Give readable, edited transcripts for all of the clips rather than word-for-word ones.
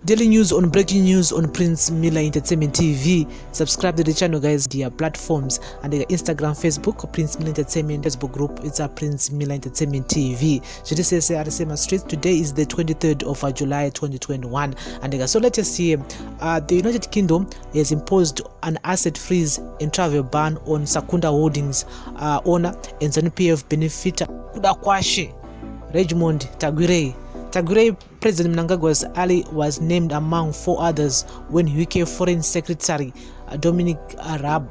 Daily news on breaking news on Prince Miller Entertainment TV. Subscribe to the channel, guys. Their platforms and their Instagram, Facebook, Prince Miller Entertainment, Facebook group, it's a Prince Miller Entertainment TV. So this is RSM Street. Today is the 23rd of July 2021. And so let us see. The United Kingdom has imposed an asset freeze and travel ban on Sakunda Holdings owner and ZNPF benefiter Kuda Regmond Tagwirei. Tagwirei President Mnangagwa's ally was named among four others when UK Foreign Secretary Dominic Raab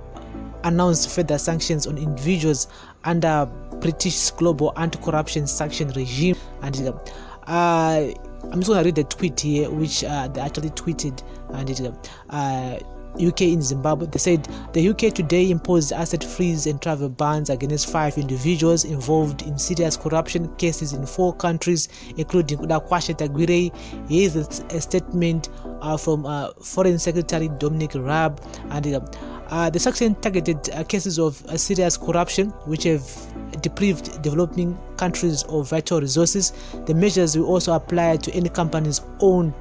announced further sanctions on individuals under British global anti-corruption sanction regime. And I'm just going to read the tweet here, which they actually tweeted. And UK in Zimbabwe, they said the UK today imposed asset freeze and travel bans against 5 individuals involved in serious corruption cases in 4 countries, including Kuda Tagwirei. Here is a statement from Foreign Secretary Dominic Raab. And the sanction targeted cases of serious corruption which have deprived developing countries of vital resources. The measures will also apply to any companies owned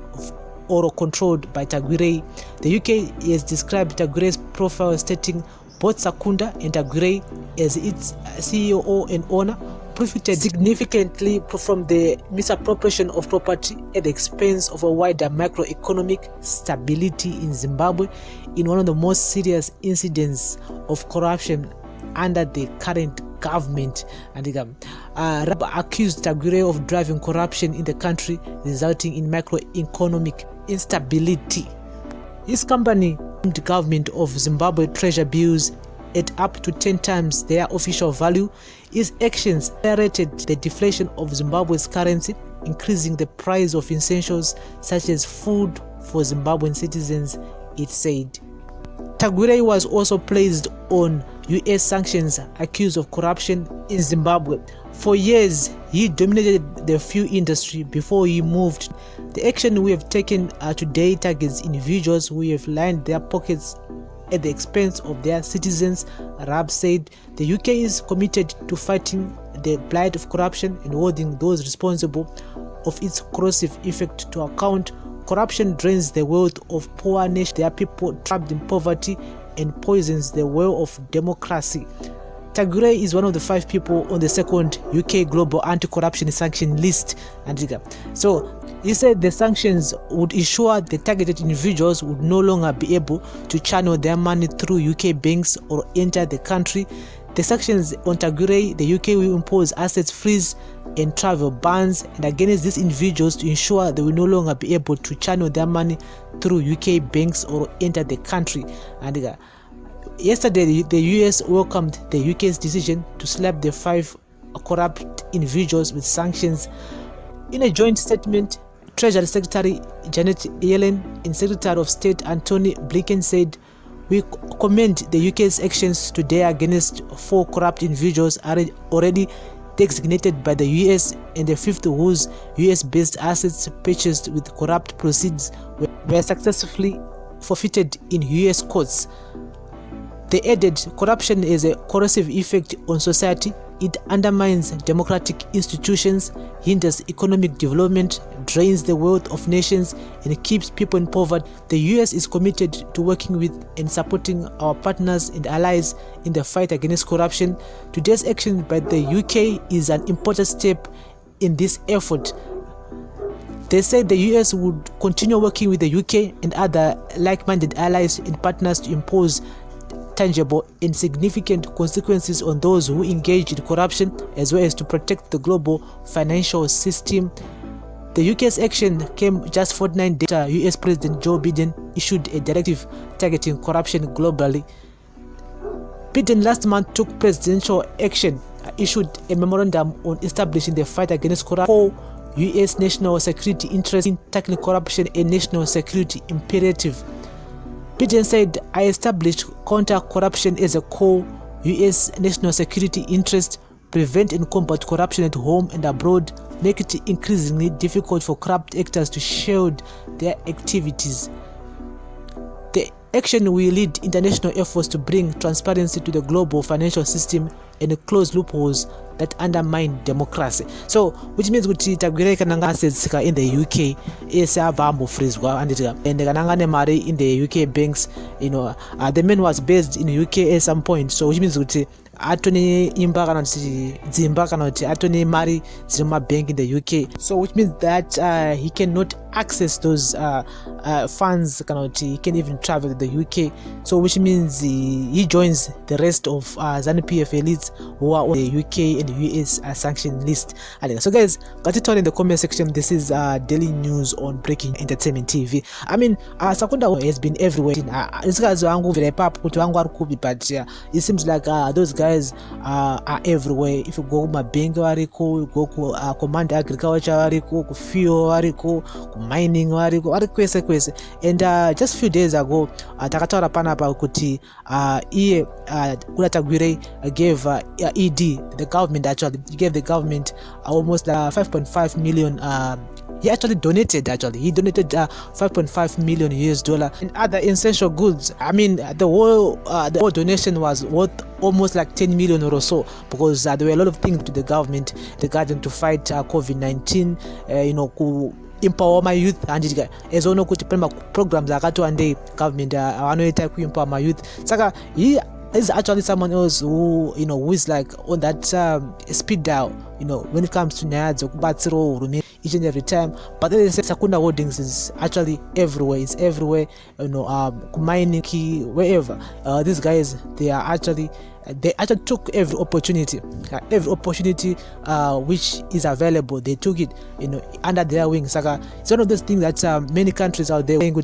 or controlled by Tagwirei. The UK has described Tagwirei's profile, stating both Sakunda and Tagwirei, as its CEO and owner, profited significantly from the misappropriation of property at the expense of a wider macroeconomic stability in Zimbabwe, in one of the most serious incidents of corruption under the current government. And Raab accused Tagwirei of driving corruption in the country, resulting in macroeconomic instability. His company, the government of Zimbabwe treasure bills at up to 10 times their official value. His actions accelerated the deflation of Zimbabwe's currency, increasing the price of essentials such as food for Zimbabwean citizens, it said. Tagwirei was also placed on US sanctions, accused of corruption in Zimbabwe. For years, he dominated the fuel industry before he moved. The action we have taken today targets individuals who have lined their pockets at the expense of their citizens, Raab said. The UK is committed to fighting the blight of corruption and holding those responsible of its corrosive effect to account. Corruption drains the wealth of poor nations, their people trapped in poverty, and poisons the well of democracy. Tagwirei is one of the 5 people on the second UK global anti-corruption sanction list. And so he said the sanctions would ensure the targeted individuals would no longer be able to channel their money through UK banks or enter the country. The sanctions on Tagwirei, the UK will impose assets freeze and travel bans and against these individuals to ensure they will no longer be able to channel their money through UK banks or enter the country. And yesterday, the US welcomed the UK's decision to slap the 5 corrupt individuals with sanctions. In a joint statement, Treasury Secretary Janet Yellen and Secretary of State Antony Blinken said, "We commend the UK's actions today against 4 corrupt individuals already designated by the US and the 5th whose US-based assets purchased with corrupt proceeds were successfully forfeited in US courts." They added, "Corruption has a corrosive effect on society. It undermines democratic institutions, hinders economic development, drains the wealth of nations, and keeps people in poverty. The US is committed to working with and supporting our partners and allies in the fight against corruption. Today's action by the UK is an important step in this effort." They said the US would continue working with the UK and other like-minded allies and partners to impose tangible and significant consequences on those who engage in corruption, as well as to protect the global financial system. The UK's action came just 49 days after US President Joe Biden issued a directive targeting corruption globally. Biden last month took presidential action, issued a memorandum on establishing the fight against corruption for US national security interests in tackling corruption and national security imperative. Biden said, "I established counter-corruption as a core US national security interest, prevent and combat corruption at home and abroad, make it increasingly difficult for corrupt actors to shield their activities." The action will lead international efforts to bring transparency to the global financial system and close loopholes that undermine democracy. So which means kuti Tagwirei kananga assets in the UK is abambo freezwa and kananga ne mari in the UK banks, the man was based in UK at some point. So which means kuti atoni imba kana kuti dzimba kana kuti atoni mari dziri bank in the UK. So which means that he cannot access those funds kana kuti he can even travel to the UK. So which means he joins the rest of ZANU-PF elites who are on the UK and the US sanction list. So guys, got it on in the comment section. This is daily news on Breaking Entertainment TV. I mean, Sakunda has been everywhere. These guys are very popular, but it seems like those guys are everywhere. If you go to bank, you go to command agriculture, you go to fuel, you go to mining, and just a few days ago, Takatara Panapa Kuti, Kuda Tagwirei gave ED, the government actually gave the government almost 5.5 million. He actually donated. He donated 5.5 million US dollar and other essential goods. I mean, the whole donation was worth almost like 10 million or so, because there were a lot of things to the government regarding to fight COVID-19. Empower my youth and as ono kuti programs akatowande government anoita kuempower my youth. Saka he is actually someone else who who is like on that speed dial, when it comes to nyaya dzokubatsira hurumende each and every time. But then Sakunda Holdings is actually everywhere. It's everywhere, mining, wherever. These guys, they actually took every opportunity which is available. They took it, under their wings. It's one of those things that many countries out there saying,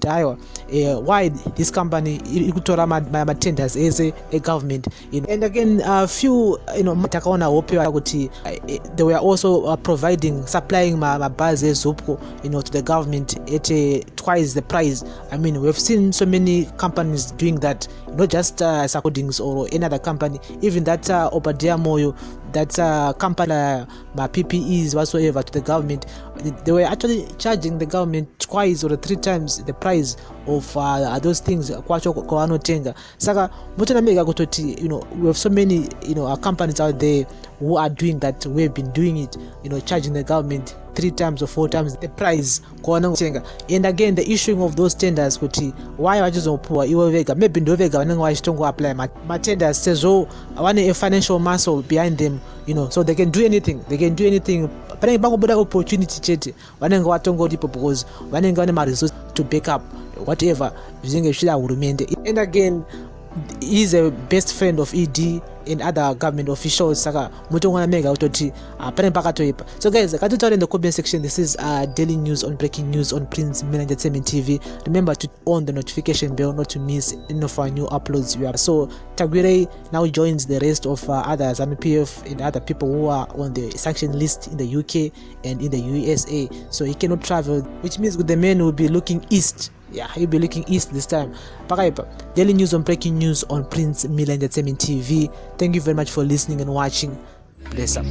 why this company my tenders as a government, and again a few they were also supplying my bases to the government at twice the price. I mean, we've seen so many companies doing that, not just Sakudings or any other company, even that Obadia Moyo, that company, my PPEs whatsoever to the government. They were actually charging the government twice or 3 times the price of those things. Saka we have so many companies out there who are doing that. We've been doing it, charging the government 3 times or 4 times the price. And again, the issuing of those tenders, why are you poor? Maybe apply my tenders says, I want a financial muscle behind them, so they can do anything. But opportunity chete because resources to back up whatever using a shida. And again, he's a best friend of ED and other government officials. So guys, I can tell in the comment section. This is daily news on Breaking News on Prince Mila Entertainment TV. Remember to on the notification bell not to miss any of our new uploads. So Tagwirei now joins the rest of others, ZANU-PF and other people who are on the sanction list in the UK and in the USA. So he cannot travel, which means the man will be looking east. Yeah, he'll be looking east this time. Daily news on Breaking News on Prince Mila Entertainment TV. Thank you very much for listening and watching. Bless up.